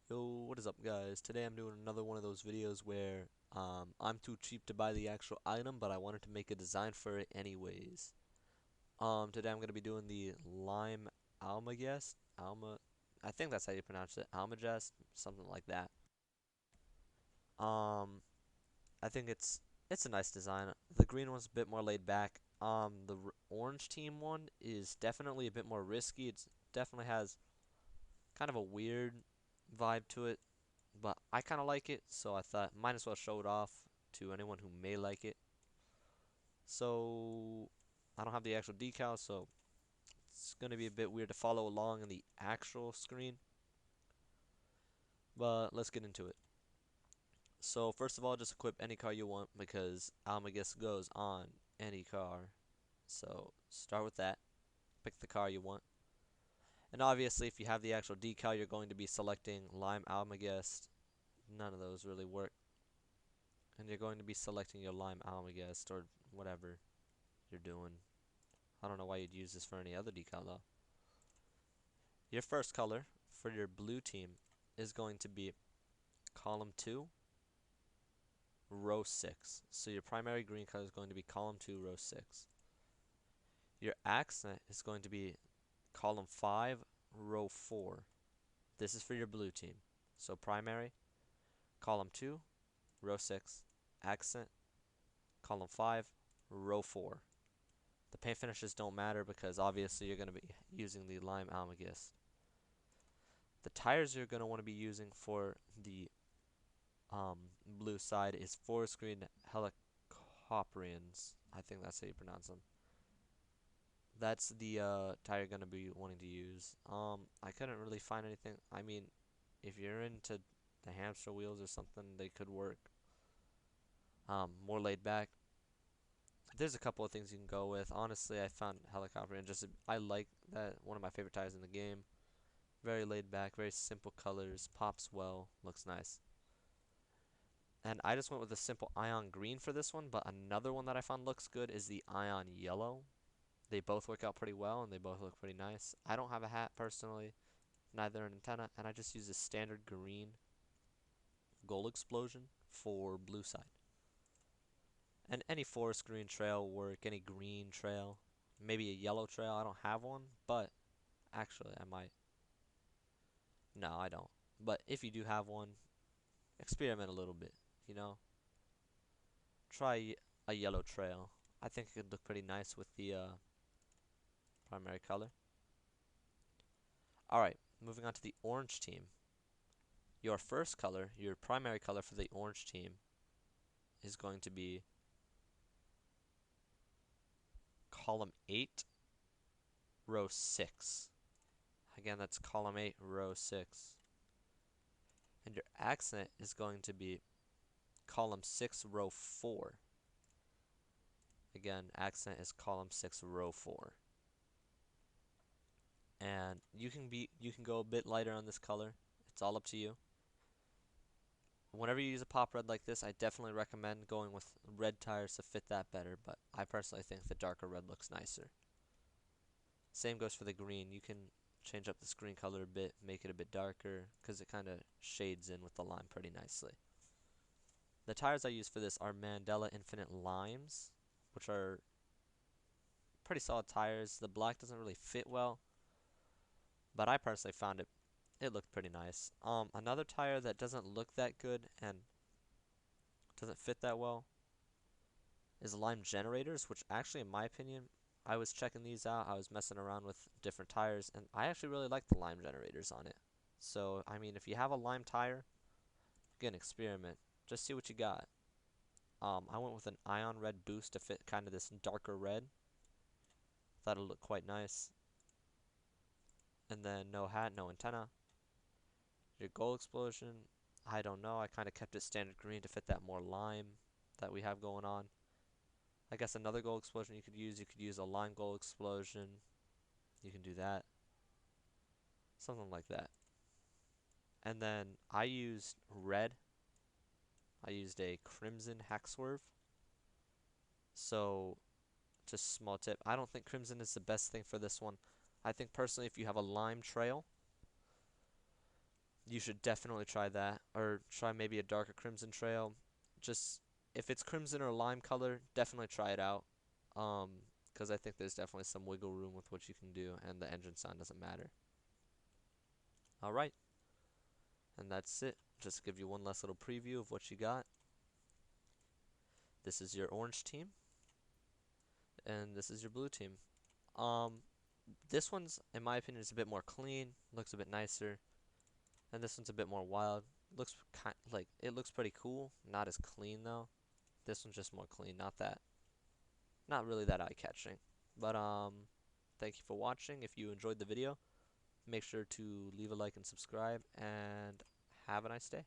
Yo, what is up guys? Today I'm doing another one of those videos where I'm too cheap to buy the actual item, but I wanted to make a design for it anyways. Today I'm going to be doing the Lime Almagest. I think that's how you pronounce it. Almagest, something like that. Um, I think it's a nice design. The green one's a bit more laid back. The orange team one is definitely a bit more risky. It definitely has kind of a weird vibe to it. But I kind of like it, so I thought might as well show it off to anyone who may like it. So I don't have the actual decal, so it's going to be a bit weird to follow along in the actual screen. But let's get into it. So first of all, just equip any car you want because Almagest goes on any car. So start with that. Pick the car you want. And obviously, if you have the actual decal, you're going to be selecting Lime Almagest. None of those really work. And you're going to be selecting your Lime Almagest or whatever you're doing. I don't know why you'd use this for any other decal though. Your first color for your blue team is going to be column 2, row 6. So your primary green color is going to be column 2, row 6. Your accent is going to be column 5, row 4. This is for your blue team. So primary, column 2, row 6, accent, column 5, row 4. The paint finishes don't matter because obviously you're going to be using the Lime Almagest. The tires you're going to want to be using for the blue side is forest green helicoprians. I think that's how you pronounce them. That's the tire you're going to be wanting to use. I couldn't really find anything. I mean, if you're into the hamster wheels or something, they could work. More laid back. There's a couple of things you can go with. Honestly, I found helicoprian I like that, one of my favorite tires in the game. Very laid back, very simple colors, pops well, looks nice. And I just went with a simple ion green for this one, but another one that I found looks good is the ion yellow. They both work out pretty well and they both look pretty nice. I don't have a hat personally, neither an antenna, and I just use a standard green gold explosion for blue side. And any forest green trail will work, any green trail, maybe a yellow trail. I don't have one, but actually I might. No, I don't. But if you do have one, experiment a little bit, you know? Try a yellow trail. I think it could look pretty nice with the primary color. Alright, moving on to the orange team. Your first color, your primary color for the orange team is going to be column 8, row 6. Again, that's column 8, row 6. And your accent is going to be column 6, row 4. Again, accent is column 6, row 4. And you can go a bit lighter on this color. It's all up to you. Whenever you use a pop red like this, I definitely recommend going with red tires to fit that better, but I personally think the darker red looks nicer. Same goes for the green. You can change up the screen color a bit, make it a bit darker, because it kind of shades in with the lime pretty nicely. The tires I use for this are Mandela Infinite Limes, which are pretty solid tires. The black doesn't really fit well, but I personally found it looked pretty nice. Another tire that doesn't look that good and doesn't fit that well is lime generators, which actually, in my opinion, I was checking these out. I was messing around with different tires, and I actually really like the lime generators on it. So, I mean, if you have a lime tire, again, experiment. Just see what you got. I went with an ion red boost to fit kind of this darker red. Thought it looked quite nice. And then no hat, no antenna. Your gold explosion, I don't know. I kind of kept it standard green to fit that more lime that we have going on. I guess another gold explosion you could use a lime gold explosion. You can do that. Something like that. And then I used red. I used a crimson hack swerve. So, just small tip. I don't think crimson is the best thing for this one. I think personally if you have a lime trail, You should definitely try that, or try maybe a darker crimson trail. Just if it's crimson or lime color, definitely try it out. Um, because I think there's definitely some wiggle room with what you can do, and the engine sound doesn't matter. All right, and that's it. Just to give you one last little preview of what you got. This is your orange team, and this is your blue team. Um, this one's, in my opinion, is a bit more clean, looks a bit nicer, and this one's a bit more wild. Looks like it looks pretty cool. Not as clean though. This one's just more clean, not really that eye-catching. But thank you for watching. If you enjoyed the video, make sure to leave a like and subscribe, and have a nice day.